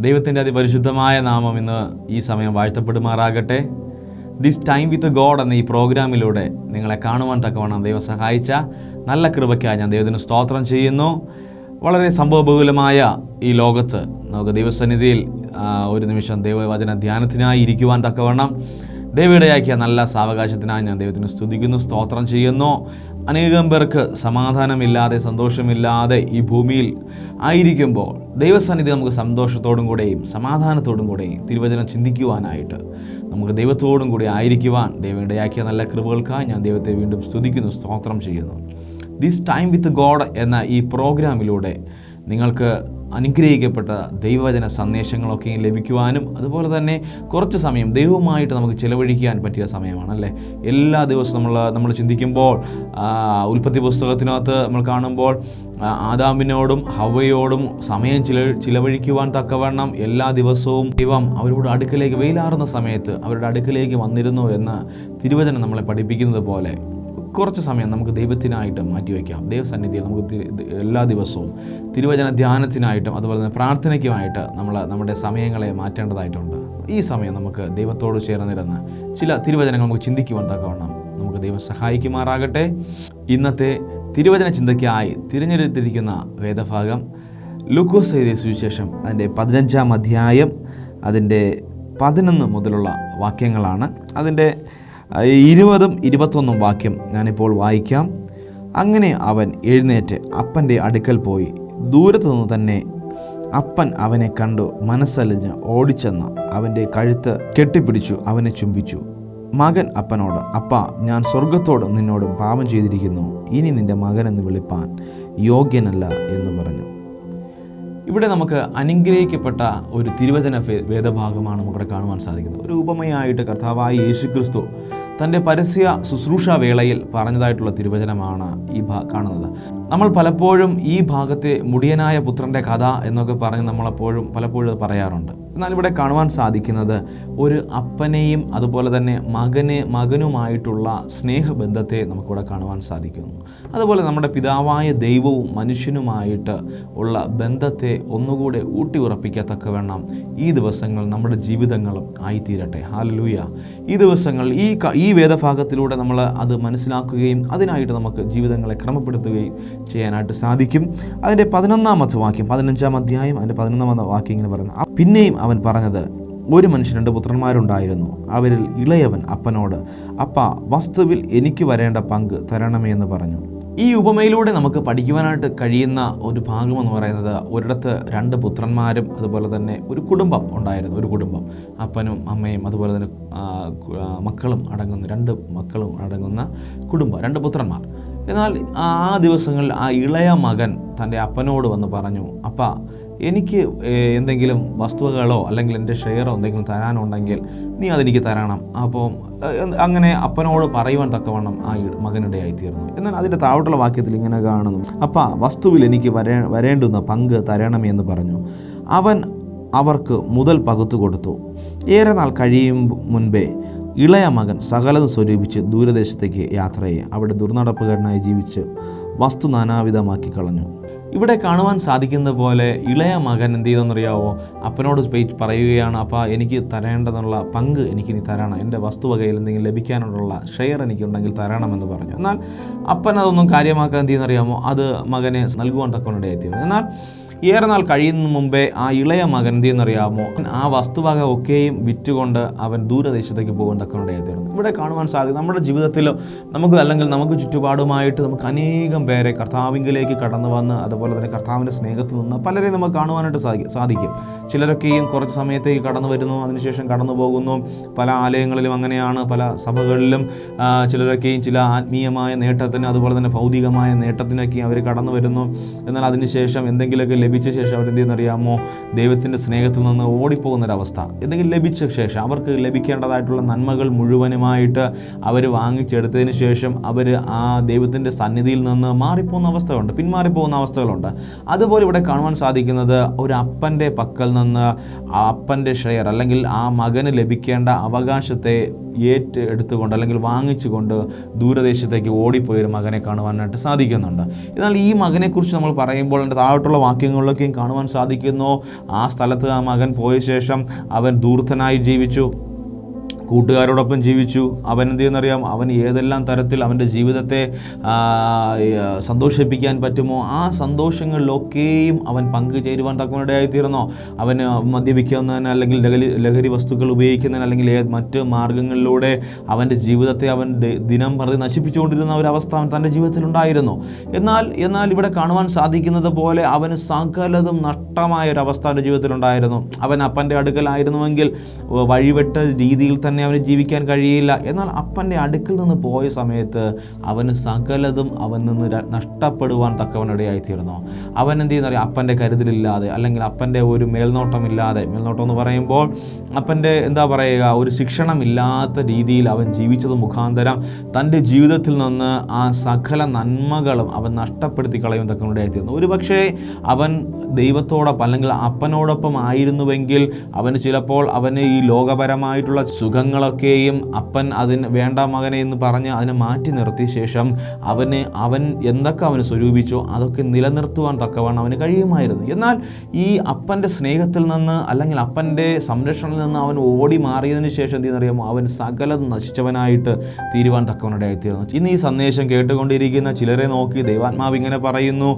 ദൈവത്തിൻ്റെ അതിപരിശുദ്ധമായ നാമം ഇന്ന് ഈ സമയം വാഴ്ത്തപ്പെടുമാറാകട്ടെ. ദിസ് ടൈം വിത്ത് ഗോഡ് എന്ന ഈ പ്രോഗ്രാമിലൂടെ നിങ്ങളെ കാണുവാൻ തക്കവണ്ണം ദൈവം സഹായിച്ച നല്ല കൃപയ്ക്കായി ഞാൻ ദൈവത്തിന് സ്തോത്രം ചെയ്യുന്നു. വളരെ സംഭവബഹുലമായ ഈ ലോകത്ത് നമുക്ക് ദൈവസന്നിധിയിൽ ഒരു നിമിഷം ദൈവവചന ധ്യാനത്തിനായി ഇരിക്കുവാൻ തക്കവണ്ണം ദൈവയിടയാക്കിയ നല്ല സാവകാശത്തിനായി ഞാൻ ദൈവത്തിന് സ്തുതിക്കുന്നു, സ്തോത്രം ചെയ്യുന്നു. അനേകം പേർക്ക് സമാധാനമില്ലാതെ സന്തോഷമില്ലാതെ ഈ ഭൂമിയിൽ ആയിരിക്കുമ്പോൾ ദൈവസന്നിധി നമുക്ക് സന്തോഷത്തോടും കൂടെയും സമാധാനത്തോടും കൂടെയും തിരുവചനം ചിന്തിക്കുവാനായിട്ട് നമുക്ക് ദൈവത്തോടും കൂടി ആയിരിക്കുവാൻ ദൈവം ഇടയാക്കിയ നല്ല കൃപകൾക്കായി ഞാൻ ദൈവത്തെ വീണ്ടും സ്തുതിക്കുന്നു, സ്തോത്രം ചെയ്യുന്നു. ദിസ് ടൈം വിത്ത് ഗോഡ് എന്ന ഈ പ്രോഗ്രാമിലൂടെ നിങ്ങൾക്ക് അനുഗ്രഹിക്കപ്പെട്ട ദൈവവചന സന്ദേശങ്ങളൊക്കെ ലഭിക്കുവാനും അതുപോലെ തന്നെ കുറച്ച് സമയം ദൈവവുമായിട്ട് നമുക്ക് ചിലവഴിക്കാൻ പറ്റിയ സമയമാണല്ലേ. എല്ലാ ദിവസവും നമ്മൾ ചിന്തിക്കുമ്പോൾ ഉൽപ്പത്തി പുസ്തകത്തിനകത്ത് നമ്മൾ കാണുമ്പോൾ ആദാമിനോടും ഹവ്വയോടും സമയം ചിലവഴിക്കുവാൻ തക്കവണ്ണം എല്ലാ ദിവസവും ദൈവം അവരുടെ അടുക്കലേക്ക് വെയിലാറുന്ന സമയത്ത് അവരുടെ അടുക്കലേക്ക് വന്നിരുന്നു എന്ന് തിരുവചനം നമ്മളെ പഠിപ്പിക്കുന്നത് പോലെ കുറച്ച് സമയം നമുക്ക് ദൈവത്തിനായിട്ട് മാറ്റിവെക്കാം. ദൈവസന്നിധിയിൽ നമുക്ക് എല്ലാ ദിവസവും തിരുവചന ധ്യാനത്തിനായിട്ടും അതുപോലെ തന്നെ പ്രാർത്ഥനയ്ക്കുമായിട്ട് നമ്മുടെ സമയങ്ങളെ മാറ്റേണ്ടതായിട്ടുണ്ട്. ഈ സമയം നമുക്ക് ദൈവത്തോട് ചേർന്നിരുന്ന് ചില തിരുവചനങ്ങൾ നമുക്ക് ചിന്തിക്കുവാൻ തക്കവണ്ണം നമുക്ക് ദൈവം സഹായിക്കുമാറാകട്ടെ. ഇന്നത്തെ തിരുവചന ചിന്തയ്ക്കായി തിരഞ്ഞെടുത്തിരിക്കുന്ന വേദഭാഗം ലൂക്കോസ് എഴുതിയ സുവിശേഷം അതിൻ്റെ 15-ാം അധ്യായം അതിൻ്റെ 11 മുതലുള്ള വാക്യങ്ങളാണ്. അതിൻ്റെ 20-21 വാക്യം ഞാനിപ്പോൾ വായിക്കാം. അങ്ങനെ അവൻ എഴുന്നേറ്റ് അപ്പൻ്റെ അടുക്കൽ പോയി. ദൂരത്തു നിന്ന് തന്നെ അപ്പൻ അവനെ കണ്ടു മനസ്സലിഞ്ഞ് ഓടിച്ചെന്ന് അവൻ്റെ കഴുത്ത് കെട്ടിപ്പിടിച്ചു അവനെ ചുംബിച്ചു. മകൻ അപ്പനോട്, അപ്പാ, ഞാൻ സ്വർഗത്തോട് നിന്നോട് പാപം ചെയ്തിരിക്കുന്നു, ഇനി നിൻ്റെ മകനെന്ന് വിളിപ്പാൻ യോഗ്യനല്ല എന്ന് പറഞ്ഞു. ഇവിടെ നമുക്ക് അനുഗ്രഹിക്കപ്പെട്ട ഒരു തിരുവചന വേദഭാഗമാണ് നമുക്കിവിടെ കാണുവാൻ സാധിക്കുന്നത്. ഒരു ഉപമയായിട്ട് കർത്താവായ യേശുക്രിസ്തു തൻ്റെ പരസ്യ ശുശ്രൂഷ വേളയിൽ പറഞ്ഞതായിട്ടുള്ള തിരുവചനമാണ് ഈ കാണുന്നത്. നമ്മൾ പലപ്പോഴും ഈ ഭാഗത്തെ മുടിയനായ പുത്രൻ്റെ കഥ എന്നൊക്കെ പറഞ്ഞ് പലപ്പോഴും പറയാറുണ്ട്. എന്നാൽ ഇവിടെ കാണുവാൻ സാധിക്കുന്നത് ഒരു അപ്പനെയും അതുപോലെ തന്നെ മകനുമായിട്ടുള്ള സ്നേഹബന്ധത്തെ നമുക്കിവിടെ കാണുവാൻ സാധിക്കുന്നു. അതുപോലെ നമ്മുടെ പിതാവായ ദൈവവും മനുഷ്യനുമായിട്ട് ഉള്ള ബന്ധത്തെ ഒന്നുകൂടെ ഊട്ടി ഉറപ്പിക്കത്തക്കവണ്ണം ഈ ദിവസങ്ങൾ നമ്മുടെ ജീവിതങ്ങളും ആയിത്തീരട്ടെ. ഹല്ലേലൂയ. ഈ ദിവസങ്ങൾ ഈ വേദഭാഗത്തിലൂടെ നമ്മൾ അത് മനസ്സിലാക്കുകയും അതിനായിട്ട് നമുക്ക് ജീവിതങ്ങളെ ക്രമപ്പെടുത്തുകയും ചെയ്യാനായിട്ട് സാധിക്കും. അതിൻ്റെ 11-ാമത്തെ വാക്യം, 15-ാം അധ്യായം അതിൻ്റെ 11-ാമത്തെ വാക്യം ഇങ്ങനെ പറയുന്നു. പിന്നെയും അവൻ പറഞ്ഞത്, ഒരു മനുഷ്യന് 2 പുത്രന്മാരുണ്ടായിരുന്നു. അവരിൽ ഇളയവൻ അപ്പനോട്, അപ്പാ, വസ്തുവിൽ എനിക്ക് വരേണ്ട പങ്ക് തരണമേ എന്ന് പറഞ്ഞു. ഈ ഉപമയിലൂടെ നമുക്ക് പഠിക്കുവാനായിട്ട് കഴിയുന്ന ഒരു ഭാഗമെന്ന് പറയുന്നത്, ഒരിടത്ത് 2 പുത്രന്മാരും അതുപോലെ തന്നെ ഒരു കുടുംബം ഉണ്ടായിരുന്നു. ഒരു കുടുംബം, അപ്പനും അമ്മയും അതുപോലെ തന്നെ മക്കളും അടങ്ങുന്ന 2 മക്കളും അടങ്ങുന്ന കുടുംബം, 2 പുത്രന്മാർ. എന്നാൽ ആ ദിവസങ്ങളിൽ ആ ഇളയ മകൻ തൻ്റെ അപ്പനോട് വന്ന് പറഞ്ഞു, അപ്പാ, എനിക്ക് എന്തെങ്കിലും വസ്തുവകളോ അല്ലെങ്കിൽ എൻ്റെ ഷെയറോ എന്തെങ്കിലും തരാനുണ്ടെങ്കിൽ നീ അതെനിക്ക് തരണം. അപ്പോൾ അങ്ങനെ അപ്പനോട് പറയുവാൻ തക്കവണ്ണം ആ മകനിടയായി തീർന്നു. എന്നാൽ അതിൻ്റെ താഴോട്ടുള്ള വാക്യത്തിൽ ഇങ്ങനെ കാണുന്നു, അപ്പാ, വസ്തുവിൽ എനിക്ക് വരേണ്ടുന്ന പങ്ക് തരണമേ എന്ന് പറഞ്ഞു. അവൻ അവർക്ക് മുതൽ പകുത്തു കൊടുത്തു. ഏറെ നാൾ കഴിയും മുൻപേ ഇളയ മകൻ സകലതും സ്വരൂപിച്ച് ദൂരദേശത്തേക്ക് യാത്ര ചെയ്യും. അവിടെ ദുർനടപ്പുകാരനായി ജീവിച്ച് വസ്തു നാനാവിധമാക്കി കളഞ്ഞു. ഇവിടെ കാണുവാൻ സാധിക്കുന്ന പോലെ ഇളയ മകൻ എന്ത് ചെയ്തെന്നറിയാവോ? അപ്പനോട് പറയുകയാണ്, അപ്പാ, എനിക്ക് തരേണ്ടതുള്ള പങ്ക് എനിക്ക് നീ തരണം, എൻ്റെ വസ്തുവകയിൽ എന്തെങ്കിലും ലഭിക്കാനുള്ള ഷെയർ എനിക്കുണ്ടെങ്കിൽ തരണമെന്ന് പറഞ്ഞു. എന്നാൽ അപ്പൻ അതൊന്നും കാര്യമാക്കാൻ എന്ത് ചെയ്യുന്നറിയാമോ? അത് മകനെ നൽകുവാൻ തക്കവണ്ണം. എന്നാൽ ഏറെ നാൾ കഴിയുന്ന മുമ്പേ ആ ഇളയ മകൻ എന്ത് ചെയ്യുന്നറിയാമോ? ആ വസ്തുവക ഒക്കെയും വിറ്റുകൊണ്ട് അവൻ ദൂരദേശത്തേക്ക് പോകാൻ തക്കവണ്ണം. ഇവിടെ കാണുവാൻ സാധിക്കും നമ്മുടെ ജീവിതത്തിൽ നമുക്ക് ചുറ്റുപാടുമായിട്ട് നമുക്ക് അനേകം പേരെ കർത്താവിങ്കിലേക്ക് കടന്നു വന്ന് അതുപോലെ തന്നെ കർത്താവിൻ്റെ സ്നേഹത്തിൽ നിന്ന് പലരെയും നമുക്ക് കാണുവാനായിട്ട് സാധിക്കും. ചിലരൊക്കെയും കുറച്ച് സമയത്തേക്ക് കടന്നു വരുന്നു, അതിനുശേഷം കടന്നു പോകുന്നു. പല ആലയങ്ങളിലും അങ്ങനെയാണ്, പല സഭകളിലും ചിലരൊക്കെയും ചില ആത്മീയമായ നേട്ടത്തിന് അതുപോലെ തന്നെ ഭൗതികമായ നേട്ടത്തിനൊക്കെ അവർ കടന്നു വരുന്നു. എന്നാൽ അതിനുശേഷം എന്തെങ്കിലുമൊക്കെ ലഭിച്ച ശേഷം അവരെന്ത് ചെയ്യുന്നറിയാമോ? ദൈവത്തിൻ്റെ സ്നേഹത്തിൽ നിന്ന് ഓടിപ്പോകുന്നൊരവസ്ഥ. എന്തെങ്കിലും ലഭിച്ച ശേഷം അവർക്ക് ലഭിക്കേണ്ടതായിട്ടുള്ള നന്മകൾ മുഴുവനുമായിട്ട് അവർ വാങ്ങിച്ചെടുത്തതിന് ശേഷം അവർ ആ ദൈവത്തിൻ്റെ സന്നിധിയിൽ നിന്ന് പിന്മാറിപ്പോകുന്ന അവസ്ഥകളുണ്ട്. അതുപോലെ ഇവിടെ കാണുവാൻ സാധിക്കുന്നത്, ഒരു അപ്പൻ്റെ പക്കൽ നിന്ന് അപ്പൻ്റെ ഷെയർ അല്ലെങ്കിൽ ആ മകന് ലഭിക്കേണ്ട അവകാശത്തെ എടുത്തുകൊണ്ട് അല്ലെങ്കിൽ വാങ്ങിച്ചുകൊണ്ട് ദൂരദേശത്തേക്ക് ഓടിപ്പോയൊരു മകനെ കാണുവാനായിട്ട് സാധിക്കുന്നുണ്ട്. എന്നാൽ ഈ മകനെക്കുറിച്ച് നമ്മൾ പറയുമ്പോൾ എൻ്റെ താഴോട്ടുള്ള വാക്യങ്ങൾ വാക്യങ്ങളിലൊക്കെയും കാണുവാൻ സാധിക്കുന്നു. ആ സ്ഥലത്ത് ആ മകൻ പോയ ശേഷം അവൻ ധൂർത്തനായി ജീവിച്ചു, കൂട്ടുകാരോടൊപ്പം ജീവിച്ചു. അവൻ എന്ത് ചെയ്യുന്നറിയാം, അവൻ ഏതെല്ലാം തരത്തിൽ അവൻ്റെ ജീവിതത്തെ സന്തോഷിപ്പിക്കാൻ പറ്റുമോ ആ സന്തോഷങ്ങളിലൊക്കെയും അവൻ പങ്കുചേരുവാൻ തക്കവനിടയായിത്തീർന്നോ. അവന് മദ്യപിക്കുന്നതിന് അല്ലെങ്കിൽ ലഹരി വസ്തുക്കൾ ഉപയോഗിക്കുന്നതിന് അല്ലെങ്കിൽ മറ്റ് മാർഗങ്ങളിലൂടെ അവൻ്റെ ജീവിതത്തെ അവൻ ദിനം പ്രതി നശിപ്പിച്ചുകൊണ്ടിരുന്ന ഒരവസ്ഥ അവൻ തൻ്റെ ജീവിതത്തിലുണ്ടായിരുന്നു. എന്നാൽ ഇവിടെ കാണുവാൻ സാധിക്കുന്നത് പോലെ അവന് സകലതും നഷ്ടമായ ഒരവസ്ഥ അവൻ്റെ ജീവിതത്തിലുണ്ടായിരുന്നു. അവൻ അപ്പൻ്റെ അടുക്കലായിരുന്നുവെങ്കിൽ വഴിവെട്ട രീതിയിൽ തന്നെ അവന് ജീവിക്കാൻ കഴിയില്ല. എന്നാൽ അപ്പൻ്റെ അടുക്കൽ നിന്ന് പോയ സമയത്ത് അവന് സകലതും അവൻ നിന്ന് നഷ്ടപ്പെടുവാൻ തക്കവനിടയായിത്തീർന്നു. അവൻ എന്ത് ചെയ്യുന്ന അപ്പൻ്റെ കരുതലില്ലാതെ അല്ലെങ്കിൽ അപ്പൻ്റെ ഒരു മേൽനോട്ടമില്ലാതെ, മേൽനോട്ടം എന്ന് പറയുമ്പോൾ അപ്പൻ്റെ എന്താ പറയുക, ഒരു ശിക്ഷണമില്ലാത്ത രീതിയിൽ അവൻ ജീവിച്ചത് മുഖാന്തരം തൻ്റെ ജീവിതത്തിൽ നിന്ന് ആ സകല നന്മകളും അവൻ നഷ്ടപ്പെടുത്തി കളയും തക്കവനിടയായിത്തീർന്നു. ഒരു പക്ഷേ അവൻ ദൈവത്തോടൊപ്പം അല്ലെങ്കിൽ അപ്പനോടൊപ്പം ആയിരുന്നുവെങ്കിൽ അവന് ചിലപ്പോൾ അവന് ഈ ലോകപരമായിട്ടുള്ള സുഖങ്ങളൊക്കെയും അപ്പൻ അതിന് വേണ്ട മകനെ എന്ന് പറഞ്ഞ് അതിനെ മാറ്റി നിർത്തിയ ശേഷം അവൻ എന്തൊക്കെ അവന് സ്വരൂപിച്ചോ അതൊക്കെ നിലനിർത്തുവാൻ തക്കവണ്ണം അവന് കഴിയുമായിരുന്നു. എന്നാൽ ഈ അപ്പൻ്റെ സ്നേഹത്തിൽ നിന്ന് അല്ലെങ്കിൽ അപ്പൻ്റെ സംരക്ഷണത്തിൽ നിന്ന് അവൻ ഓടി മാറിയതിന് ശേഷം എന്തെന്നറിയാമോ, അവൻ സകലം നശിച്ചവനായിട്ട് തീരുവാൻ തക്കവനിടയായിത്തീർന്നു. ഇന്ന് ഈ സന്ദേശം കേട്ടുകൊണ്ടിരിക്കുന്ന ചിലരെ നോക്കി ദൈവാത്മാവ് ഇങ്ങനെ പറയുന്നു,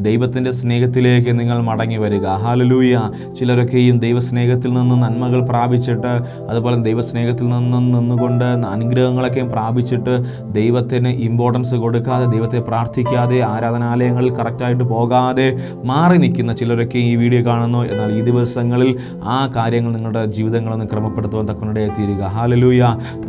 ദൈവത്തിൻ്റെ സ്നേഹത്തിലേക്ക് നിങ്ങൾ മടങ്ങി വരിക. ഹല്ലേലൂയ. ചിലരൊക്കെയും ദൈവസ്നേഹത്തിൽ നിന്ന് നന്മകൾ പ്രാപിച്ചിട്ട് അതുപോലെ ദൈവസ്നേഹത്തിൽ നിന്നുകൊണ്ട് അനുഗ്രഹങ്ങളൊക്കെയും പ്രാപിച്ചിട്ട് ദൈവത്തിന് ഇമ്പോർട്ടൻസ് കൊടുക്കാതെ, ദൈവത്തെ പ്രാർത്ഥിക്കാതെ, ആരാധനാലയങ്ങളിൽ കറക്റ്റായിട്ട് പോകാതെ മാറി നിൽക്കുന്ന ചിലരൊക്കെ ഈ വീഡിയോ കാണുന്നു. എന്നാൽ ഈ ദിവസങ്ങളിൽ ആ കാര്യങ്ങൾ നിങ്ങളുടെ ജീവിതങ്ങളൊന്ന് ക്രമപ്പെടുത്തുവാൻ തക്കവനിടയായിത്തീരുക. ഹല്ലേലൂയ.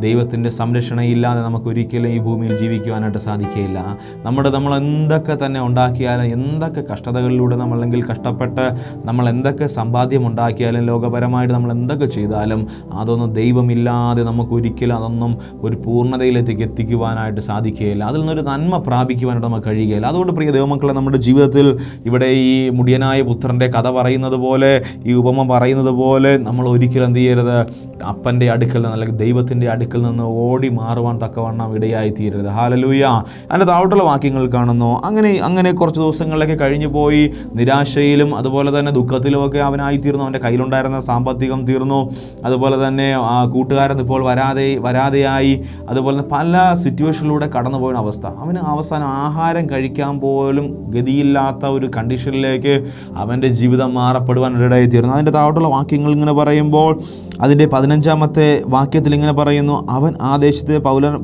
ദൈവത്തിൻ്റെ സംരക്ഷണയില്ലാതെ നമുക്കൊരിക്കലും ഈ ഭൂമിയിൽ ജീവിക്കുവാനായിട്ട് സാധിക്കുകയില്ല. നമ്മൾ എന്തൊക്കെ തന്നെ ഉണ്ടാക്കിയാലും, എന്തൊക്കെ കഷ്ടതകളിലൂടെ നമ്മളെങ്കിൽ കഷ്ടപ്പെട്ട് നമ്മൾ എന്തൊക്കെ സമ്പാദ്യം ഉണ്ടാക്കിയാലും, ലോകപരമായിട്ട് നമ്മൾ എന്തൊക്കെ ചെയ്താലും അതൊന്നും ദൈവമില്ലാതെ നമുക്കൊരിക്കലും അതൊന്നും ഒരു പൂർണ്ണതയിലേക്ക് എത്തിക്കുവാനായിട്ട് സാധിക്കുകയില്ല. അതിൽ നിന്നൊരു നന്മ പ്രാപിക്കുവാനായിട്ട് നമുക്ക് കഴിയുകയില്ല. അതുകൊണ്ട് പ്രിയ ദൈവമക്കളെ, നമ്മുടെ ജീവിതത്തിൽ ഇവിടെ ഈ മുടിയനായ പുത്രൻ്റെ കഥ പറയുന്നത് പോലെ, ഈ ഉപമ പറയുന്നത് പോലെ നമ്മൾ ഒരിക്കലും എന്ത് ചെയ്യരുത്, അപ്പൻ്റെ അടുക്കൽ നിന്ന് അല്ലെങ്കിൽ ദൈവത്തിൻ്റെ അടുക്കൽ നിന്ന് ഓടി മാറുവാൻ തക്കവണ്ണം ഇടയായി തീരരുത്. ഹല്ലേലൂയ. അതിൻ്റെ താഴോട്ടുള്ള വാക്യങ്ങൾ കാണുന്നു. അങ്ങനെ കുറച്ച് ദിവസങ്ങളിലൊക്കെ കഴിഞ്ഞു പോയി. നിരാശയിലും അതുപോലെ തന്നെ ദുഃഖത്തിലുമൊക്കെ അവനായിത്തീർന്നു. അവൻ്റെ കയ്യിലുണ്ടായിരുന്ന സാമ്പത്തികം തീർന്നു. അതുപോലെ തന്നെ കൂട്ടുകാരൻ ഇപ്പോൾ വരാതെയായി. അതുപോലെ തന്നെ പല സിറ്റുവേഷനിലൂടെ കടന്നു പോയ അവസ്ഥ. അവന് അവസാനം ആഹാരം കഴിക്കാൻ പോലും ഗതിയില്ലാത്ത ഒരു കണ്ടീഷനിലേക്ക് അവൻ്റെ ജീവിതം മാറപ്പെടുവാൻ ഇടയായിത്തീർന്നു. അതിൻ്റെ താഴോട്ടുള്ള വാക്യങ്ങൾ ഇങ്ങനെ പറയുമ്പോൾ അതിൻ്റെ 15-ാമത്തെ വാക്യത്തിൽ ഇങ്ങനെ പറയുന്നു, അവൻ ആ ദേശത്തെ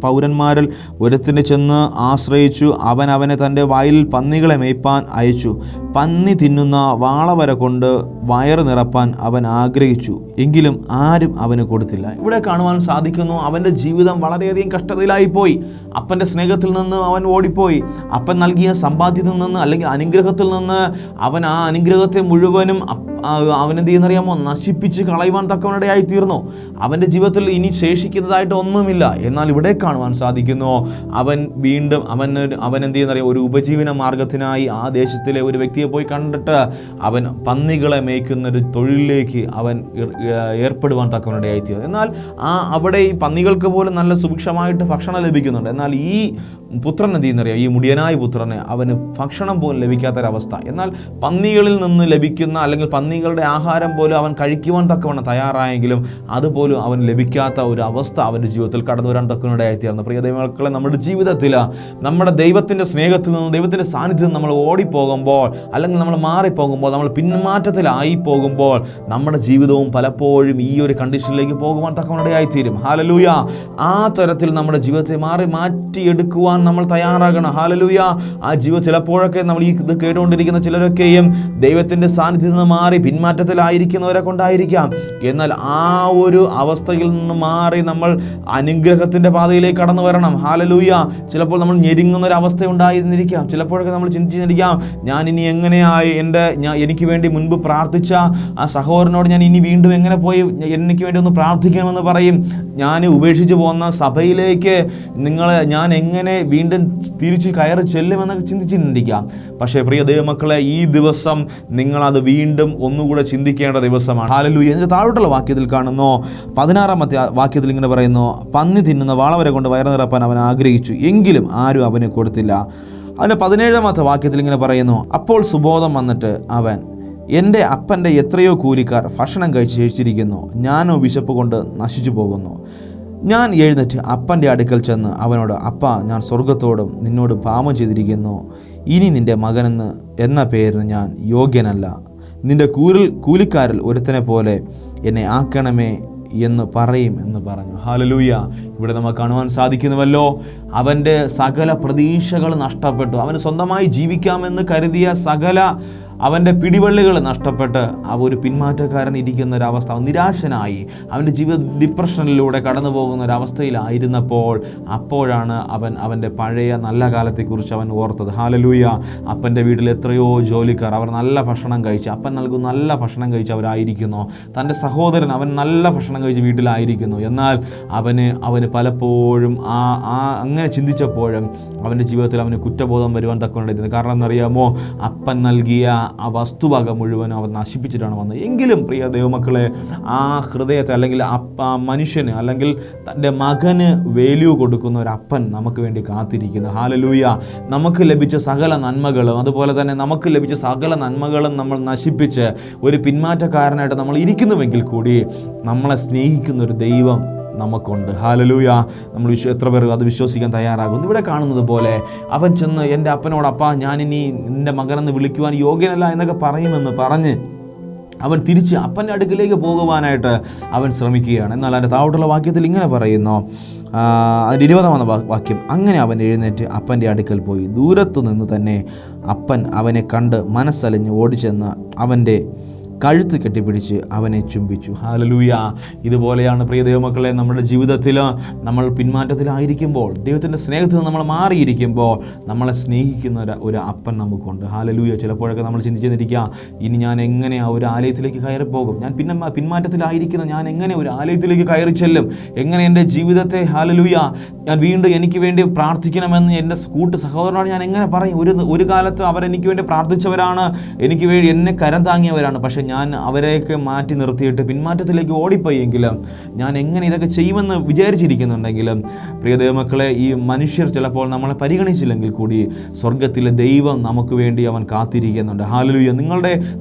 പൗരന്മാരിൽ ഒരുത്തിന് ചെന്ന് ആശ്രയിച്ചു. അവനെ തൻ്റെ വയലിൽ പന്നികളെ മേയ്പ്പാൻ അയച്ചു. പന്നി തിന്നുന്ന വാളവര കൊണ്ട് വയറ് നിറപ്പാൻ അവൻ ആഗ്രഹിച്ചു, എങ്കിലും ആരും അവന് കൊടുത്തില്ല. ഇവിടെ കാണുവാൻ സാധിക്കുന്നു, അവൻ്റെ ജീവിതം വളരെയധികം കഷ്ടതയിലായിപ്പോയി. അപ്പൻ്റെ സ്നേഹത്തിൽ നിന്ന് അവൻ ഓടിപ്പോയി. അപ്പൻ നൽകിയ സമ്പാദ്യത്തിൽ നിന്ന് അല്ലെങ്കിൽ അനുഗ്രഹത്തിൽ നിന്ന് അവൻ ആ അനുഗ്രഹത്തെ മുഴുവനും അവനെന്ത് ചെയ്യുന്നറിയാമോ, നശിപ്പിച്ച് കളയുവാൻ തക്കവനിടയായി തീർന്നു. അവൻ്റെ ജീവിതത്തിൽ ഇനി ശേഷിക്കുന്നതായിട്ട് ഒന്നുമില്ല. എന്നാൽ ഇവിടെ കാണുവാൻ സാധിക്കുന്നു, അവൻ വീണ്ടും അവൻ എന്ത് ചെയ്യുന്നറിയാം, ഒരു ഉപജീവന മാർഗത്തിനായി ആ ദേശത്തിലെ ഒരു വ്യക്തിയെ പോയി കണ്ടിട്ട് അവൻ പന്നികളെ മേയ്ക്കുന്നൊരു തൊഴിലിലേക്ക് അവൻ ഏർപ്പെടുവാൻ തക്കവനിടയായി തീർന്നു. എന്നാൽ അവിടെ ഈ പന്നികൾക്ക് പോലും നല്ല സുഭിക്ഷമായിട്ട് ഭക്ഷണം ലഭിക്കുന്നുണ്ട്. എന്നാൽ ഈ പുത്രൻ എന്ത് ചെയ്യുന്നറിയാം, ഈ മുടിയനായ പുത്രന് അവന് ഭക്ഷണം പോലും ലഭിക്കാത്തൊരവസ്ഥ. എന്നാൽ പന്നികളിൽ നിന്ന് ലഭിക്കുന്ന അല്ലെങ്കിൽ പന്നികളുടെ ആഹാരം പോലും അവൻ കഴിക്കുവാൻ തക്കവണ്ണം തയ്യാറായെങ്കിലും അതുപോലും അവൻ ലഭിക്കാത്ത ഒരു അവസ്ഥ അവൻ്റെ ജീവിതത്തിൽ കടന്നു വരാൻ തക്കവനിടയായിത്തീർന്നു. പ്രിയ ദൈവമക്കളെ, നമ്മുടെ ജീവിതത്തിൽ നമ്മുടെ ദൈവത്തിൻ്റെ സ്നേഹത്തിൽ നിന്നും ദൈവത്തിൻ്റെ സാന്നിധ്യത്തിൽ നമ്മൾ ഓടിപ്പോകുമ്പോൾ അല്ലെങ്കിൽ നമ്മൾ മാറിപ്പോകുമ്പോൾ, നമ്മൾ പിന്മാറ്റത്തിലായി പോകുമ്പോൾ നമ്മുടെ ജീവിതവും പലപ്പോഴും ഈ ഒരു കണ്ടീഷനിലേക്ക് പോകുവാൻ തക്കവനിടയായിത്തീരും. ഹല്ലേലൂയ. ആ തരത്തിൽ നമ്മുടെ ജീവിതത്തെ മാറ്റിയെടുക്കുവാൻ നമ്മൾ തയ്യാറാകണം. ഹല്ലേലൂയ. ആ ജീവിതം ചിലപ്പോഴൊക്കെ നമ്മൾ ഈ ഇത് കേട്ടുകൊണ്ടിരിക്കുന്ന ചിലരൊക്കെയും ദൈവത്തിൻ്റെ സാന്നിധ്യത്തിൽ നിന്ന് മാറി പിന്മാറ്റത്തിലായിരിക്കുന്നവരെ കൊണ്ടായിരിക്കാം. എന്നാൽ ആ ഒരു അവസ്ഥയിൽ നിന്ന് മാറി നമ്മൾ അനുഗ്രഹത്തിൻ്റെ പാതയിലേക്ക് കടന്നു വരണം. ഹല്ലേലൂയ. ചിലപ്പോൾ നമ്മൾ ഞെരുങ്ങുന്ന ഒരു അവസ്ഥ ഉണ്ടായിരുന്നിരിക്കാം. ചിലപ്പോഴൊക്കെ നമ്മൾ ചിന്തിച്ചിരിക്കാം, ഞാൻ ഇനി എങ്ങനെയായി എനിക്ക് വേണ്ടി മുൻപ് പ്രാർത്ഥിച്ച ആ സഹോദരനോട് ഞാൻ ഇനി വീണ്ടും എങ്ങനെ പോയി എനിക്ക് വേണ്ടി ഒന്ന് പ്രാർത്ഥിക്കണമെന്ന് പറയും. ഞാൻ ഉപേക്ഷിച്ച് പോകുന്ന സഭയിലേക്ക് ഞാൻ എങ്ങനെ വീണ്ടും തിരിച്ച് കയറി ചെല്ലുമെന്നൊക്കെ ചിന്തിച്ചിരിക്കാം. പക്ഷേ പ്രിയ ദൈവമക്കളെ, ഈ ദിവസം നിങ്ങളത് വീണ്ടും ഒന്നുകൂടെ ചിന്തിക്കേണ്ട ദിവസമാണ്. ഹല്ലേലൂയ. ഇതിൻ്റെ താഴോട്ടുള്ള വാക്യത്തിൽ കാണുന്നു, 16-ാമത്തെ വാക്യത്തിൽ ഇങ്ങനെ പറയുന്നു, പന്നി തിന്നുന്ന വാളവരെ കൊണ്ട് വയറ് നിറപ്പാൻ അവൻ ആഗ്രഹിച്ചു, എങ്കിലും ആരും അവന് കൊടുത്തില്ല. അതിൻ്റെ 17-ാമത്തെ വാക്യത്തിൽ ഇങ്ങനെ പറയുന്നു, അപ്പോൾ സുബോധം വന്നിട്ട് അവൻ എൻ്റെ അപ്പൻ്റെ എത്രയോ കൂലിക്കാർ ഭക്ഷണം കഴിച്ച് ശേഷിച്ചിരിക്കുന്നു, ഞാനോ വിശപ്പ് കൊണ്ട് നശിച്ചു പോകുന്നു. ഞാൻ എഴുന്നേറ്റ് അപ്പൻ്റെ അടുക്കൽ ചെന്ന് അവനോട്, അപ്പാ, ഞാൻ സ്വർഗത്തോടും നിന്നോട് പാപം ചെയ്തിരിക്കുന്നു. ഇനി നിൻ്റെ മകനെന്ന് എന്ന പേരിന് ഞാൻ യോഗ്യനല്ല. നിൻ്റെ കൂലിക്കാരിൽ ഒരുത്തനെ പോലെ എന്നെ ആക്കണമേ എന്ന് പറയും എന്ന് പറഞ്ഞു. ഹല്ലേലൂയ. ഇവിടെ നമുക്ക് കാണുവാൻ സാധിക്കുന്നുവല്ലോ, അവൻ്റെ സകല പ്രതീക്ഷകൾ നഷ്ടപ്പെട്ടു. അവന് സ്വന്തമായി ജീവിക്കാമെന്ന് കരുതിയ സകല അവൻ്റെ പിടിവള്ളികൾ നഷ്ടപ്പെട്ട് ഒരു പിന്മാറ്റക്കാരൻ ഇരിക്കുന്ന ഒരവസ്ഥ, അവൻ നിരാശനായി അവൻ്റെ ജീവിത ഡിപ്രഷനിലൂടെ കടന്നു പോകുന്ന ഒരവസ്ഥയിലായിരുന്നപ്പോൾ അപ്പോഴാണ് അവൻ്റെ പഴയ നല്ല കാലത്തെക്കുറിച്ച് അവൻ ഓർത്തത്. ഹല്ലേലൂയ. അപ്പൻ്റെ വീട്ടിൽ എത്രയോ ജോലിക്കാർ, അവർ നല്ല ഭക്ഷണം കഴിച്ച്, അപ്പൻ നൽകുന്ന നല്ല ഭക്ഷണം കഴിച്ച് അവരായിരിക്കുന്നു. തൻ്റെ സഹോദരൻ അവൻ നല്ല ഭക്ഷണം കഴിച്ച് വീട്ടിലായിരിക്കുന്നു. എന്നാൽ അവന് പലപ്പോഴും അങ്ങനെ ചിന്തിച്ചപ്പോഴും അവൻ്റെ ജീവിതത്തിൽ അവന് കുറ്റബോധം വരുവാൻ തക്കവണ്ണം. കാരണം എന്നറിയാമോ, അപ്പൻ നൽകിയ ആ വസ്തുവക മുഴുവൻ അവർ നശിപ്പിച്ചിട്ടാണ് വന്നത്. എങ്കിലും പ്രിയ ദൈവമക്കളെ, ആ ഹൃദയത്തെ അല്ലെങ്കിൽ ആ മനുഷ്യന് അല്ലെങ്കിൽ തൻ്റെ മകന് വാല്യൂ കൊടുക്കുന്ന ഒരു അപ്പൻ നമുക്ക് വേണ്ടി കാത്തിരിക്കുന്നു. ഹല്ലേലൂയ. നമുക്ക് ലഭിച്ച സകല നന്മകളും അതുപോലെ തന്നെ നമുക്ക് ലഭിച്ച സകല നന്മകളും നമ്മൾ നശിപ്പിച്ച് ഒരു പിന്മാറ്റക്കാരനായിട്ട് നമ്മൾ ഇരിക്കുന്നുവെങ്കിൽ കൂടി നമ്മളെ സ്നേഹിക്കുന്ന ഒരു ദൈവം നമുക്കുണ്ട്. ഹല്ലേലൂയ. നമ്മൾ എത്ര പേർ അത് വിശ്വസിക്കാൻ തയ്യാറാകുന്നു? ഇവിടെ കാണുന്നത് പോലെ അവൻ ചെന്ന് എൻ്റെ അപ്പനോട്, അപ്പാ, ഞാനിനി നിൻ്റെ മകനെന്ന് വിളിക്കുവാൻ യോഗ്യനല്ല എന്നൊക്കെ പറയുമെന്ന് പറഞ്ഞ് അവൻ തിരിച്ച് അപ്പൻ്റെ അടുക്കിലേക്ക് പോകുവാനായിട്ട് അവൻ ശ്രമിക്കുകയാണ്. എന്നാൽ അതിൻ്റെ താഴോട്ടുള്ള വാക്യത്തിൽ ഇങ്ങനെ പറയുന്നു, അതിൻ്റെ 20-ാം വാക്യം, അങ്ങനെ അവൻ എഴുന്നേറ്റ് അപ്പൻ്റെ അടുക്കൽ പോയി. ദൂരത്തു നിന്ന് തന്നെ അപ്പൻ അവനെ കണ്ട് മനസ്സലിഞ്ഞ് ഓടിച്ചെന്ന് അവൻ്റെ കഴുത്ത് കെട്ടിപ്പിടിച്ച് അവനെ ചുംബിച്ചു. ഹല്ലേലൂയ. ഇതുപോലെയാണ് പ്രിയ ദൈവമക്കളെ, നമ്മുടെ ജീവിതത്തിൽ നമ്മൾ പിന്മാറ്റത്തിലായിരിക്കുമ്പോൾ, ദൈവത്തിൻ്റെ സ്നേഹത്തിൽ നമ്മൾ മാറിയിരിക്കുമ്പോൾ നമ്മളെ സ്നേഹിക്കുന്ന ഒരു അപ്പൻ നമുക്കുണ്ട്. ഹല്ലേലൂയ. ചിലപ്പോഴൊക്കെ നമ്മൾ ചിന്തിച്ചിരിക്കുക, ഇനി ഞാൻ എങ്ങനെ ഒരു ആലയത്തിലേക്ക് കയറി പോകും, ഞാൻ പിന്മാറ്റത്തിലായിരിക്കുന്ന ഞാൻ എങ്ങനെ ഒരു ആലയത്തിലേക്ക് കയറി ചെല്ലും, എങ്ങനെ എൻ്റെ ജീവിതത്തെ, ഹല്ലേലൂയ, ഞാൻ വീണ്ടും എനിക്ക് വേണ്ടി പ്രാർത്ഥിക്കണമെന്ന് എൻ്റെ സഹോദരനോട് ഞാൻ എങ്ങനെ പറയും? ഒരു കാലത്ത് അവരെനിക്ക് വേണ്ടി പ്രാർത്ഥിച്ചവരാണ്, എനിക്ക് വേണ്ടി എന്നെ കരം താങ്ങിയവരാണ്. പക്ഷേ ഞാൻ അവരെയൊക്കെ മാറ്റി നിർത്തിയിട്ട് പിന്മാറ്റത്തിലേക്ക് ഓടിപ്പോയെങ്കിലും ഞാൻ എങ്ങനെ ഇതൊക്കെ ചെയ്യുമെന്ന് വിചാരിച്ചിരിക്കുന്നുണ്ടെങ്കിലും പ്രിയ ദൈവമക്കളെ, ഈ മനുഷ്യർ ചിലപ്പോൾ നമ്മളെ പരിഗണിച്ചില്ലെങ്കിൽ കൂടി സ്വർഗത്തിലെ ദൈവം നമുക്ക് വേണ്ടി അവൻ കാത്തിരിക്കുന്നുണ്ട്. ഹല്ലേലൂയ.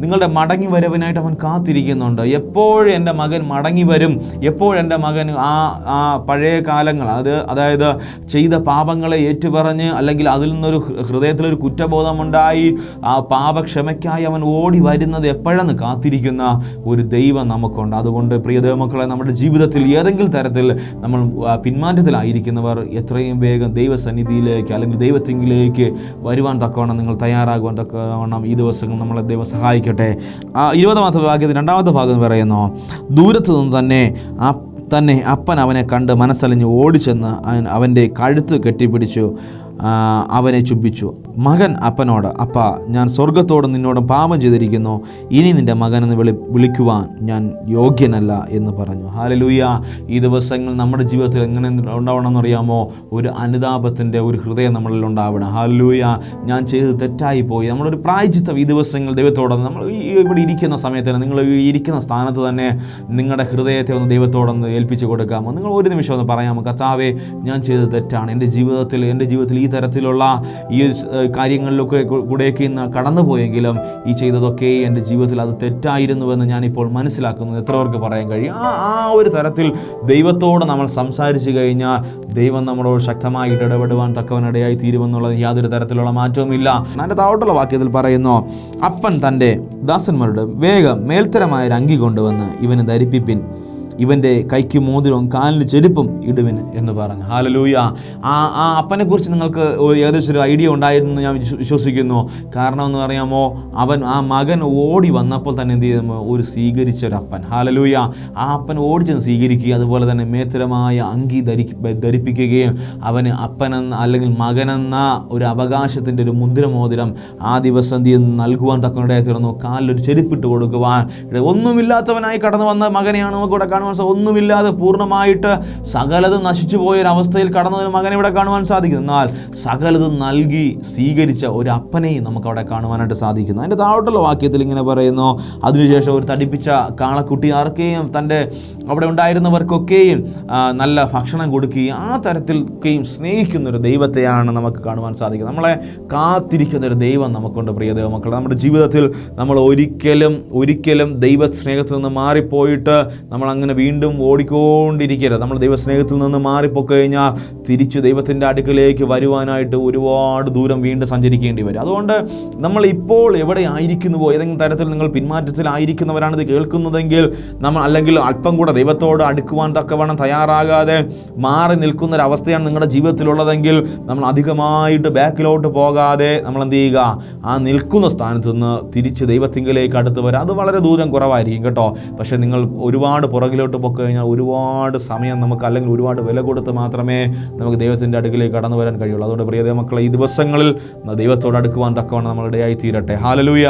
നിങ്ങളുടെ മടങ്ങി വരവിനായിട്ട് അവൻ കാത്തിരിക്കുന്നുണ്ട്. എപ്പോഴും എൻ്റെ മകൻ മടങ്ങി വരും, എപ്പോഴെൻ്റെ മകൻ ആ പഴയ കാലങ്ങൾ, അതായത് ചെയ്ത പാപങ്ങളെ ഏറ്റുപറഞ്ഞ് അല്ലെങ്കിൽ അതിൽ നിന്നൊരു ഹൃദയത്തിലൊരു കുറ്റബോധമുണ്ടായി ആ പാപക്ഷമയ്ക്കായി അവൻ ഓടി വരുന്നത് എപ്പോഴെന്ന് കാത്തിരിക്കുന്ന ഒരു ദൈവം നമുക്കുണ്ട്. അതുകൊണ്ട് പ്രിയ ദൈവമക്കളെ, നമ്മുടെ ജീവിതത്തിൽ ഏതെങ്കിലും തരത്തിൽ നമ്മൾ പിന്മാറ്റത്തിലായിരിക്കുന്നവർ എത്രയും വേഗം ദൈവസന്നിധിയിലേക്ക് അല്ലെങ്കിൽ ദൈവത്തിങ്കിലേക്ക് വരുവാൻ തക്കവണ്ണം നിങ്ങൾ തയ്യാറാകുവാൻ തക്കവണ്ണം ഈ ദിവസങ്ങൾ നമ്മളെ ദൈവം സഹായിക്കട്ടെ. 20-ാമത്തെ വാക്യത്തിൽ 2-ാമത്തെ ഭാഗം പറയുന്നു, ദൂരത്തു നിന്ന് തന്നെ അപ്പൻ അവനെ കണ്ട് മനസ്സലിഞ്ഞ് ഓടിച്ചെന്ന് അവൻ്റെ കഴുത്ത് കെട്ടിപ്പിടിച്ചു അവനെ ചുംബിച്ചു. മകൻ അപ്പനോട്, അപ്പാ, ഞാൻ സ്വർഗത്തോടും നിന്നോടും പാപം ചെയ്തിരിക്കുന്നു, ഇനി നിൻ്റെ മകനെന്ന് വിളിക്കുവാൻ ഞാൻ യോഗ്യനല്ല എന്ന് പറഞ്ഞു. ഹല്ലേലൂയ. ഈ ദിവസങ്ങൾ നമ്മുടെ ജീവിതത്തിൽ എങ്ങനെ ഉണ്ടാവണമെന്ന് അറിയാമോ? ഒരു അനുതാപത്തിൻ്റെ ഒരു ഹൃദയം നമ്മളിൽ ഉണ്ടാവണം. ഹല്ലേലൂയ. ഞാൻ ചെയ്ത് തെറ്റായി പോയി, നമ്മളൊരു പ്രായശ്ചിത്തം ഈ ദിവസങ്ങൾ ദൈവത്തോട്, നമ്മൾ ഇവിടെ ഇരിക്കുന്ന സമയത്ത് തന്നെ, നിങ്ങൾ ഇരിക്കുന്ന സ്ഥാനത്ത് തന്നെ നിങ്ങളുടെ ഹൃദയത്തെ ഒന്ന് ദൈവത്തോടൊന്ന് ഏൽപ്പിച്ച് കൊടുക്കാമോ? നിങ്ങൾ ഒരു നിമിഷം ഒന്ന് പറയാമോ, കർത്താവേ, ഞാൻ ചെയ്തത് തെറ്റാണ്, എൻ്റെ ജീവിതത്തിൽ ഈ തരത്തിലുള്ള ഈ കാര്യങ്ങളിലൊക്കെ കൂടെയൊക്കെ ഇന്ന് കടന്നുപോയെങ്കിലും ഈ ചെയ്തതൊക്കെ എൻ്റെ ജീവിതത്തിൽ അത് തെറ്റായിരുന്നുവെന്ന് ഞാനിപ്പോൾ മനസ്സിലാക്കുന്നു. എത്ര പേർക്ക് പറയാൻ കഴിയും? ആ ഒരു തരത്തിൽ ദൈവത്തോട് നമ്മൾ സംസാരിച്ചു കഴിഞ്ഞാൽ ദൈവം നമ്മളോട് ശക്തമായിട്ട് ഇടപെടുവാൻ തക്കവനിടയായി തീരുമെന്നുള്ളത് യാതൊരു തരത്തിലുള്ള മാറ്റവുമില്ല. അതിൻ്റെ താഴോട്ടുള്ള വാക്യത്തിൽ പറയുന്നു, അപ്പൻ തൻ്റെ ദാസന്മാരുടെ വേഗം മേൽത്തരമായ ഒരു അങ്കി കൊണ്ടുവന്ന് ഇവന് ധരിപ്പിപ്പിൻ, ഇവൻ്റെ കൈക്ക് മോതിരവും കാലിന് ചെരുപ്പും ഇടുവിന് എന്ന് പറഞ്ഞു. ഹല്ലേലൂയ. ആ അപ്പനെ കുറിച്ച് നിങ്ങൾക്ക് ഏകദേശം ഒരു ഐഡിയ ഉണ്ടായിരുന്നു ഞാൻ വിശ്വസിക്കുന്നു. കാരണം എന്ന് പറയാമോ, ആ മകൻ ഓടി വന്നപ്പോൾ തന്നെ എന്ത് ചെയ്യുന്നു? ഒരു സ്വീകരിച്ചൊരപ്പൻ. ഹല്ലേലൂയ. ആ അപ്പൻ ഓടിച്ചെന്ന് സ്വീകരിക്കുകയും അതുപോലെ തന്നെ മേത്തരമായ അങ്കി ധരിപ്പിക്കുകയും അവന് അപ്പനെന്ന അല്ലെങ്കിൽ മകനെന്ന ഒരു അവകാശത്തിൻ്റെ ഒരു മുദ്രമോതിരം ആ ദിവസം എന്ത് ചെയ്യുന്നു? നൽകുവാൻ തക്കനിടയായി തീർന്നു. കാലിലൊരു ചെരുപ്പിട്ട് കൊടുക്കുവാൻ, ഒന്നുമില്ലാത്തവനായി കടന്നു വന്ന മകനെയാണ് നമുക്കിവിടെ കാണുവാൻ ഒന്നുമില്ലാതെ പൂർണ്ണമായിട്ട് സകലതും നശിച്ചു പോയൊരവസ്ഥയിൽ കടന്നൊരു മകനെ ഇവിടെ കാണുവാൻ സാധിക്കും. എന്നാൽ സകലതും നൽകി സ്വീകരിച്ച ഒരു അപ്പനെയും നമുക്ക് അവിടെ കാണുവാനായിട്ട് സാധിക്കുന്നു. അതിൻ്റെ താഴോട്ടുള്ള വാക്യത്തിൽ ഇങ്ങനെ പറയുന്നു, അതിനുശേഷം ഒരു തടിപ്പിച്ച കാളക്കുട്ടി ആർക്കെയും തൻ്റെ അവിടെ ഉണ്ടായിരുന്നവർക്കൊക്കെയും നല്ല ഭക്ഷണം കൊടുക്കുകയും ആ തരത്തിലൊക്കെയും സ്നേഹിക്കുന്നൊരു ദൈവത്തെയാണ് നമുക്ക് കാണുവാൻ സാധിക്കുന്നത്. നമ്മളെ കാത്തിരിക്കുന്നൊരു ദൈവം നമുക്കുണ്ട്. പ്രിയ ദൈവമക്കൾ, നമ്മുടെ ജീവിതത്തിൽ നമ്മൾ ഒരിക്കലും ദൈവ സ്നേഹത്തിൽ നിന്ന് മാറിപ്പോയിട്ട് നമ്മൾ അങ്ങനെ വീണ്ടും ഓടിക്കൊണ്ടിരിക്കരുത്. നമ്മൾ ദൈവസ്നേഹത്തിൽ നിന്ന് മാറിപ്പോക്കഴിഞ്ഞാൽ തിരിച്ച് ദൈവത്തിൻ്റെ അടുക്കലേക്ക് വരുവാനായിട്ട് ഒരുപാട് ദൂരം വീണ്ടും സഞ്ചരിക്കേണ്ടി വരും. അതുകൊണ്ട് നമ്മൾ ഇപ്പോൾ എവിടെ ആയിരിക്കുന്നുവോ, ഏതെങ്കിലും തരത്തിൽ നിങ്ങൾ പിന്മാറ്റത്തിലായിരിക്കുന്നവരാണിത് കേൾക്കുന്നതെങ്കിൽ നമ്മൾ അല്ലെങ്കിൽ അല്പം കൂടെ ദൈവത്തോട് അടുക്കുവാൻ തക്കവണ്ണം തയ്യാറാകാതെ മാറി നിൽക്കുന്നൊരവസ്ഥയാണ് നിങ്ങളുടെ ജീവിതത്തിലുള്ളതെങ്കിൽ നമ്മൾ അധികമായിട്ട് ബാക്കിലോട്ട് പോകാതെ നമ്മൾ എന്ത് ചെയ്യുക, ആ നിൽക്കുന്ന സ്ഥാനത്ത് നിന്ന് തിരിച്ച് ദൈവത്തിങ്കിലേക്ക് അടുത്ത് വരാം. അത് വളരെ ദൂരം കുറവായിരിക്കും കേട്ടോ. പക്ഷേ നിങ്ങൾ ഒരുപാട് പുറകിലോട്ട് പോയി കഴിഞ്ഞാൽ ഒരുപാട് സമയം നമുക്ക് അല്ലെങ്കിൽ ഒരുപാട് വില കൊടുത്ത് മാത്രമേ നമുക്ക് ദൈവത്തിൻ്റെ അടുക്കിലേക്ക് കടന്നു വരാൻ കഴിയുള്ളൂ. അതുകൊണ്ട് പ്രിയ ദൈവമക്കളെ, ഈ ദിവസങ്ങളിൽ ദൈവത്തോട് അടുക്കുവാൻ തക്കവണ്ണം നമ്മൾ ഇടയായി തീരട്ടെ. ഹല്ലേലൂയ.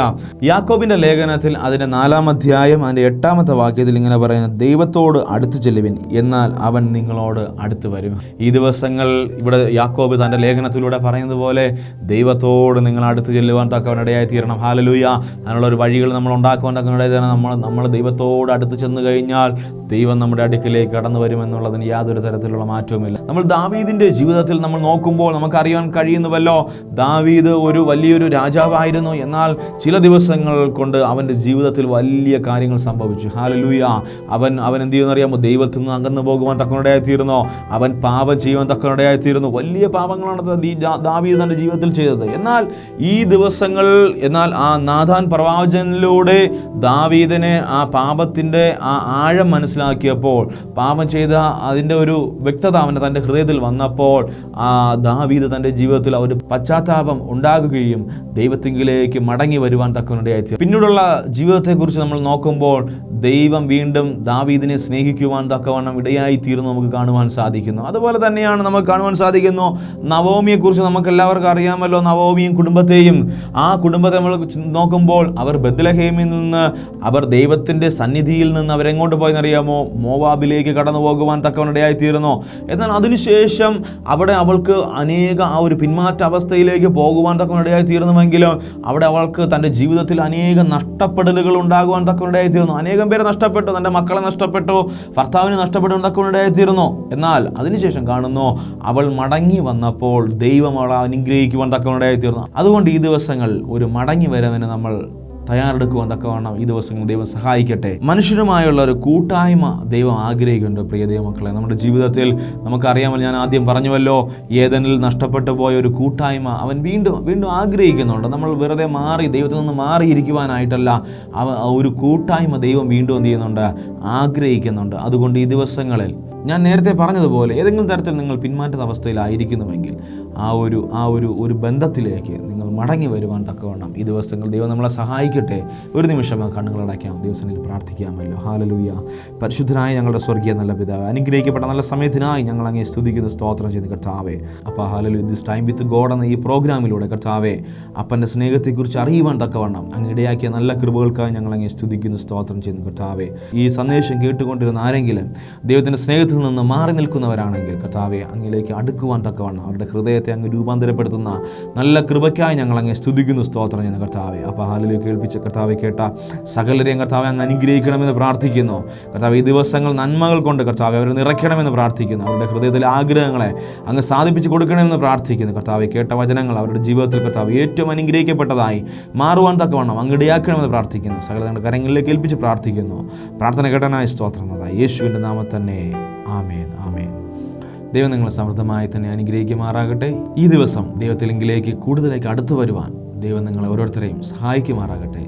യാക്കോബിൻ്റെ ലേഖനത്തിൽ അതിൻ്റെ 4-ാം അധ്യായം അതിൻ്റെ 8-ാമത്തെ വാക്യത്തിൽ ഇങ്ങനെ പറയുന്നത്, ദൈവത്തോട് അടുത്ത് ചെല്ലുവിൻ, എന്നാൽ അവൻ നിങ്ങളോട് അടുത്ത് വരും. ഈ ദിവസങ്ങൾ ഇവിടെ യാക്കോബ് തൻ്റെ ലേഖനത്തിലൂടെ പറയുന്നത് പോലെ ദൈവത്തോട് നിങ്ങൾ അടുത്ത് ചെല്ലുവാൻ തക്കവൻ ഇടയായി തീരണം. ഹല്ലേലൂയ. അതിനുള്ള ഒരു വഴികൾ നമ്മൾ ഉണ്ടാക്കുവാൻ തക്കവൻ ഇടയായി തീരണം. നമ്മൾ ദൈവത്തോട് അടുത്ത് ചെന്ന് കഴിഞ്ഞാൽ ദൈവം നമ്മുടെ അടുക്കിലേക്ക് കടന്നു വരുമെന്നുള്ളതിന് യാതൊരു തരത്തിലുള്ള മാറ്റവുമില്ല. നമ്മൾ ദാവീദിൻ്റെ ജീവിതത്തിൽ നമ്മൾ നോക്കുമ്പോൾ നമുക്കറിയാൻ കഴിയുന്നുവല്ലോ, ദാവീദ് ഒരു വലിയൊരു രാജാവായിരുന്നു. എന്നാൽ ചില ദിവസങ്ങൾ കൊണ്ട് അവൻ്റെ ജീവിതത്തിൽ വലിയ കാര്യങ്ങൾ സംഭവിച്ചു. ഹല്ലേലൂയ. അവൻ എന്ത് ചെയ്യുമെന്നറിയാമോ? ദൈവത്തിൽ നിന്ന് അകന്നു പോകുവാൻ തക്കനിടയായിത്തീരുന്നു. അവൻ പാപം ചെയ്യുവാൻ തക്കനിടയായിത്തീരുന്നു. വലിയ പാപങ്ങളാണ് ദാവീദ് തൻ്റെ ജീവിതത്തിൽ ചെയ്തത്. എന്നാൽ ഈ ദിവസങ്ങൾ ആ നാഥാൻ പ്രവാചകനിലൂടെ ദാവീദിനെ ആ പാപത്തിൻ്റെ ആ ആഴം മനസ്സിലാക്കിയപ്പോൾ, പാപം ചെയ്ത അതിൻ്റെ ഒരു വ്യക്തത അവൻ്റെ തൻ്റെ ഹൃദയത്തിൽ വന്നപ്പോൾ ദാവീദ് തൻ്റെ ജീവിതത്തിൽ ഒരു പശ്ചാത്താപം ഉണ്ടാകുകയും ദൈവത്തിങ്കിലേക്ക് മടങ്ങി വരുവാൻ തക്കനിടയായിത്തീരും. പിന്നീടുള്ള ജീവിതത്തെക്കുറിച്ച് നമ്മൾ നോക്കുമ്പോൾ ദൈവം വീണ്ടും ദാവീദിനെ സ്നേഹിക്കുവാൻ തക്കവണ്ണം ഇടയായിത്തീരുന്നു നമുക്ക് കാണുവാൻ സാധിക്കുന്നു. അതുപോലെ തന്നെയാണ് നമുക്ക് കാണുവാൻ സാധിക്കുന്നു നവോമിയെക്കുറിച്ച് നമുക്ക് എല്ലാവർക്കും അറിയാമല്ലോ. നവോമിയും കുടുംബത്തെയും, ആ കുടുംബത്തെ നമ്മൾ നോക്കുമ്പോൾ അവർ ബെത്ലഹേമിൽ നിന്ന് അവർ ദൈവത്തിൻ്റെ സന്നിധിയിൽ നിന്ന് അവരെങ്ങോട്ട് പോയെന്നറിയാമോ? മോവാബിലേക്ക് കടന്നു പോകുവാൻ തക്കവനിടയായിത്തീരുന്നു. എന്നാൽ അതിനുശേഷം അവിടെ അവൾക്ക് ആ ഒരു പിന്മാറ്റ അവസ്ഥയിലേക്ക് പോകുവാൻ തക്കവനിടയായിത്തീരുന്നുവെങ്കിലും അവിടെ അവൾക്ക് തൻ്റെ ജീവിതത്തിൽ അനേകം നഷ്ടപ്പെടലുകൾ ഉണ്ടാകുവാൻ തക്കവനിടയായിത്തീരുന്നു. അനേകം പേരെ നഷ്ടപ്പെട്ടു, തൻ്റെ മക്കളെ നഷ്ടപ്പെട്ടു, ഭർത്താവിന് നഷ്ടപ്പെട്ടു തക്കവനിടയായിത്തീരുന്നു. എന്നാൽ അതിനുശേഷം കാണുന്നു അവൾ മടങ്ങി വന്നപ്പോൾ ദൈവം അവളെ അനുഗ്രഹിക്കുവാൻ തക്കവനിടയായിത്തീർന്നു. അതുകൊണ്ട് ഈ ദിവസങ്ങൾ ഒരു മടങ്ങി വരവിന് നമ്മൾ തയ്യാറെടുക്കുവാൻ തക്കവണ്ണം ഈ ദിവസങ്ങൾ ദൈവം സഹായിക്കട്ടെ. മനുഷ്യരുമായുള്ള ഒരു കൂട്ടായ്മ ദൈവം ആഗ്രഹിക്കുന്നുണ്ട്. പ്രിയ ദൈവമക്കളെ, നമ്മുടെ ജീവിതത്തിൽ നമുക്കറിയാമല്ലോ, ഞാൻ ആദ്യം പറഞ്ഞുവല്ലോ, ഏദനിൽ നഷ്ടപ്പെട്ടു പോയ ഒരു കൂട്ടായ്മ അവൻ വീണ്ടും ആഗ്രഹിക്കുന്നുണ്ട്. നമ്മൾ വെറുതെ ദൈവത്തിൽ നിന്ന് മാറിയിരിക്കുവാനായിട്ടല്ല, ഒരു കൂട്ടായ്മ ദൈവം വീണ്ടും എന്ത് ചെയ്യുന്നുണ്ട്? ആഗ്രഹിക്കുന്നുണ്ട്. അതുകൊണ്ട് ഈ ദിവസങ്ങളിൽ ഞാൻ നേരത്തെ പറഞ്ഞതുപോലെ ഏതെങ്കിലും തരത്തിൽ നിങ്ങൾ പിന്മാറ്റ അവസ്ഥയിലായിരിക്കുന്നുവെങ്കിൽ ആ ഒരു ബന്ധത്തിലേക്ക് നിങ്ങൾ മടങ്ങി വരുവാൻ തക്കവണ്ണം ഈ ദിവസങ്ങൾ ദൈവം നമ്മളെ സഹായിക്കട്ടെ. ഒരു നിമിഷം കണ്ണുകളടയ്ക്കാം, ദിവസങ്ങളിൽ പ്രാർത്ഥിക്കാമല്ലോ. ഹല്ലേലൂയ. പരിശുദ്ധനായ ഞങ്ങളുടെ സ്വർഗീയ നല്ല പിതാവേ, അനുഗ്രഹിക്കപ്പെട്ട നല്ല സമയത്തിനായി ഞങ്ങൾ അങ്ങേ സ്തുതിക്കുന്നു, സ്തോത്രം ചെയ്യുന്നു കർത്താവേ. അപ്പോൾ hallelujah, this time with God എന്ന ഈ പ്രോഗ്രാമിലൂടെ കർത്താവേ അപ്പൻ്റെ സ്നേഹത്തെക്കുറിച്ച് അറിയുവാൻ തക്കവണ്ണം അങ്ങ് ഇടയാക്കിയ നല്ല കൃപകൾക്കായി ഞങ്ങൾ അങ്ങേ സ്തുതിക്കുന്നു, സ്തോത്രം ചെയ്യുന്നു കർത്താവേ. ഈ സന്ദേശം കേട്ടുകൊണ്ടിരുന്ന ആരെങ്കിലും ദൈവത്തിൻ്റെ സ്നേഹത്തിൽ നിന്ന് മാറി നിൽക്കുന്നവരാണെങ്കിൽ കർത്താവെ അങ്ങിലേക്ക് അടുക്കുവാൻ തക്കവണ്ണം അവരുടെ ഹൃദയത്തെ അങ്ങ് രൂപാന്തരപ്പെടുത്തുന്ന നല്ല കൃപയ്ക്കായി ഞങ്ങൾ അങ്ങ് സ്തുതിക്കുന്നു, സ്തോത്രം ചെയ്യുന്ന കർത്താവെ. അപ്പോൾ ഹാലിലേക്ക് കേൾപ്പിച്ച കർത്താവെ കേട്ട സകലരെയും കർത്താവെ അങ്ങ് അനുഗ്രഹിക്കണമെന്ന് പ്രാർത്ഥിക്കുന്നു. കർത്താവ് ഈ ദിവസങ്ങൾ നന്മകൾ കൊണ്ട് കർത്താവെ അവരെ നിറയ്ക്കണമെന്ന് പ്രാർത്ഥിക്കുന്നു. അവരുടെ ഹൃദയത്തിലെ ആഗ്രഹങ്ങളെ അങ്ങ് സാധിപ്പിച്ച് കൊടുക്കണമെന്ന് പ്രാർത്ഥിക്കുന്നു. കർത്താവെ കേട്ട വചനങ്ങൾ അവരുടെ ജീവിതത്തിൽ കർത്താവ് ഏറ്റവും അനുഗ്രഹിക്കപ്പെട്ടതായി മാറുവാൻ തക്കവണ്ണം അങ്ങ് ഇടയാക്കണമെന്ന് പ്രാർത്ഥിക്കുന്നു. സകല ഞങ്ങളുടെ കരങ്ങളിലേക്ക് ഏൽപ്പിച്ച് പ്രാർത്ഥിക്കുന്നു. പ്രാർത്ഥന കേട്ടനായ സ്തോത്രം യേശുവിൻ്റെ നാമത്തിൽ തന്നെ. ആമേൻ, ആമേൻ. ദൈവം നിങ്ങളെ സമൃദ്ധമായി തന്നെ അനുഗ്രഹിക്കുമാറാകട്ടെ. ഈ ദിവസം ദൈവത്തിലെങ്കിലേക്ക് കൂടുതലേക്ക് അടുത്തു വരുവാൻ ദൈവം നിങ്ങളെ ഓരോരുത്തരെയും സഹായിക്കുമാറാകട്ടെ.